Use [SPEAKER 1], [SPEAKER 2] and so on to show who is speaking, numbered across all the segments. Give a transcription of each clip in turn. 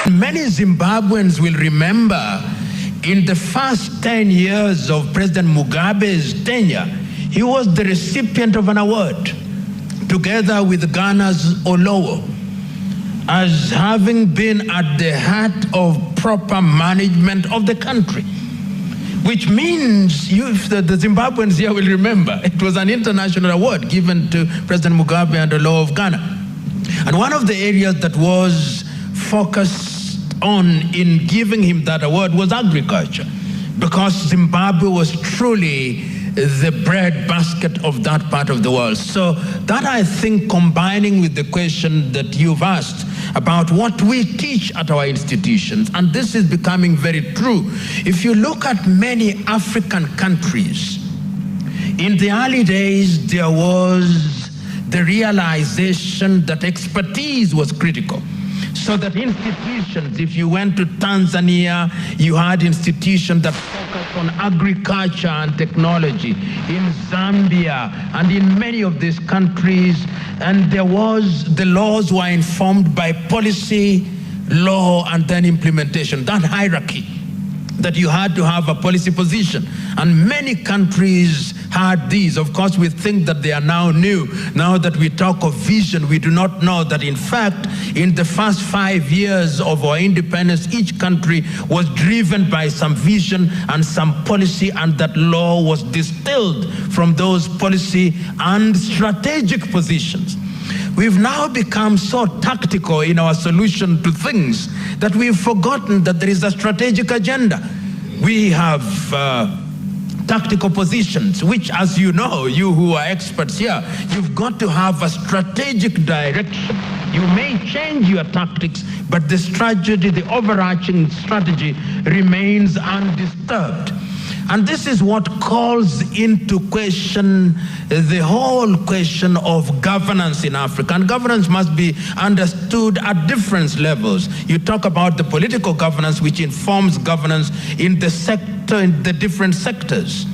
[SPEAKER 1] Many Zimbabweans will remember in the first 10 years of President Mugabe's tenure, he was the recipient of an award, together with Ghana's Olowo, as having been at the heart of proper management of the country. Which means, the Zimbabweans here will remember, it was an international award given to President Mugabe and Olowo of Ghana. And one of the areas that was focused on in giving him that award was agriculture, because Zimbabwe was truly the breadbasket of that part of the world. So that, I think, combining with the question that you've asked about what we teach at our institutions, and this is becoming very true. If you look at many African countries, in the early days there was the realization that expertise was critical. So that institutions, if you went to Tanzania, you had institutions that focused on agriculture and technology. In Zambia and in many of these countries, and the laws were informed by policy, law, and then implementation. That hierarchy, that you had to have a policy position. And many countries had these. Of course, we think that they are now new. Now that we talk of vision, we do not know that, in fact, in the first 5 years of our independence, each country was driven by some vision and some policy, and that law was distilled from those policy and strategic positions. We've now become so tactical in our solution to things that we've forgotten that there is a strategic agenda. We have tactical positions, which, as you know, you who are experts here, you've got to have a strategic direction. You may change your tactics, but the strategy, the overarching strategy, remains undisturbed. And this is what calls into question the whole question of governance in Africa. And governance must be understood at different levels. You talk about the political governance, which informs governance in the sector, in the different sectors.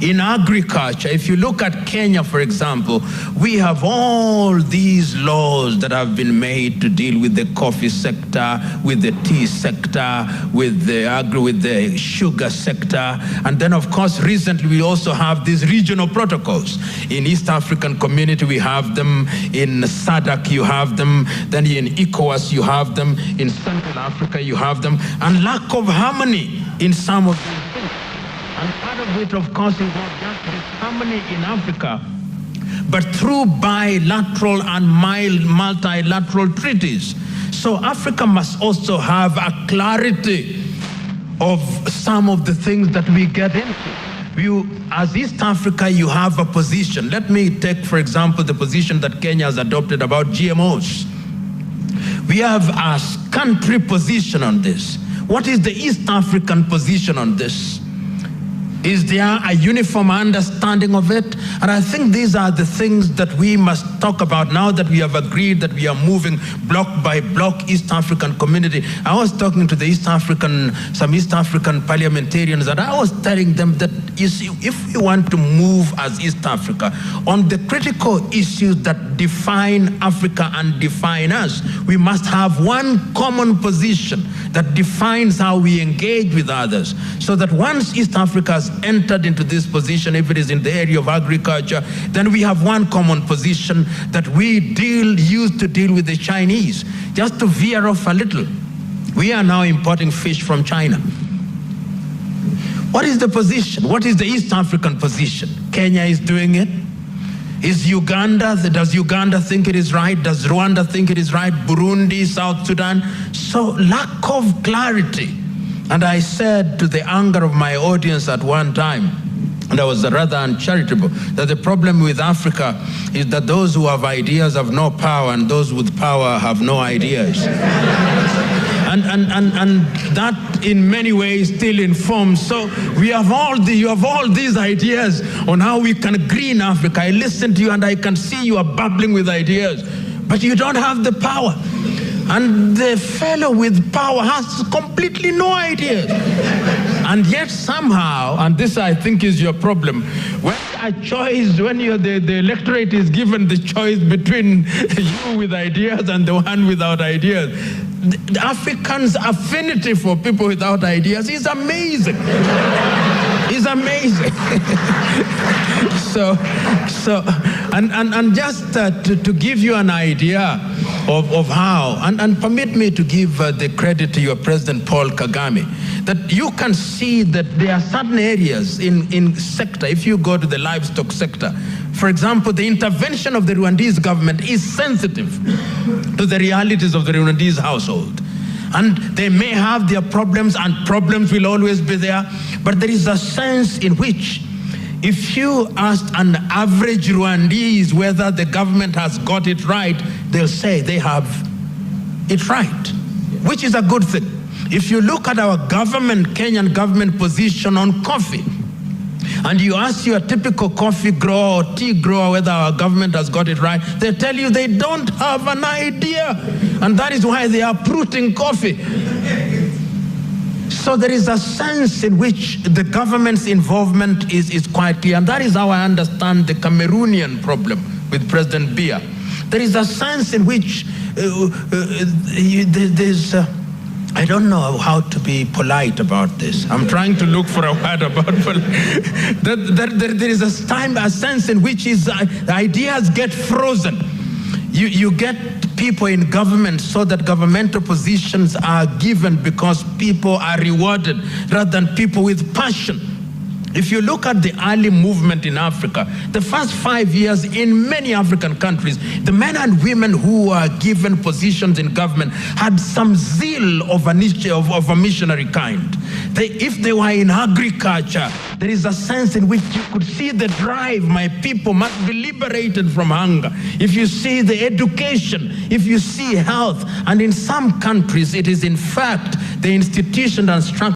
[SPEAKER 1] In agriculture, if you look at Kenya, for example, we have all these laws that have been made to deal with the coffee sector, with the tea sector, with the sugar sector. And then, of course, recently we also have these regional protocols. In East African Community, we have them. In SADC, you have them. Then in ECOWAS, you have them. In Central Africa, you have them. And lack of harmony in some of these things. And part of it, of course, is not just this harmony in Africa, but through bilateral and multilateral treaties. So Africa must also have a clarity of some of the things that we get into. As East Africa, you have a position. Let me take, for example, the position that Kenya has adopted about GMOs. We have a country position on this. What is the East African position on this? Is there a uniform understanding of it? And I think these are the things that we must talk about now that we have agreed that we are moving block by block East African community. I was talking to some East African parliamentarians, and I was telling them that, you see, if we want to move as East Africa on the critical issues that define Africa and define us, we must have one common position that defines how we engage with others, so that once East Africa has entered into this position, if it is in the area of agriculture, then we have one common position that we used to deal with the Chinese. Just to veer off a little, we are now importing fish from China. What is the position? What is the East African position? Kenya is doing it. Is Uganda, does Uganda think it is right? Does Rwanda think it is right? Burundi, South Sudan? So lack of clarity. And I said, to the anger of my audience at one time, and I was rather uncharitable, that the problem with Africa is that those who have ideas have no power, and those with power have no ideas. And that in many ways still informs. So you have all these ideas on how we can green Africa. I listen to you and I can see you are bubbling with ideas, but you don't have the power. And the fellow with power has completely no ideas. And yet somehow, and this I think is your problem, when the electorate is given the choice between you with ideas and the one without ideas, the Africans' affinity for people without ideas is amazing. It's amazing. And just to give you an idea of how, and permit me to give the credit to your President Paul Kagame, that you can see that there are certain areas in sector, if you go to the livestock sector, for example, the intervention of the Rwandese government is sensitive to the realities of the Rwandese household. And they may have their problems, and problems will always be there, but there is a sense in which if you ask an average Rwandese whether the government has got it right, they'll say they have it right, which is a good thing. If you look at our government, Kenyan government position on coffee, and you ask your typical coffee grower or tea grower whether our government has got it right, they tell you they don't have an idea. And that is why they are uprooting coffee. So there is a sense in which the government's involvement is quite clear. And that is how I understand the Cameroonian problem with President Biya. There is a sense in which there's... I don't know how to be polite about this. I'm trying to look for a word about there is a sense in which ideas get frozen. You get people in government so that governmental positions are given because people are rewarded rather than people with passion. If you look at the early movement in Africa, the first 5 years in many African countries, the men and women who were given positions in government had some zeal of a missionary kind. If they were in agriculture, there is a sense in which you could see the drive, my people must be liberated from hunger. If you see the education, if you see health, and in some countries it is in fact the institution and structure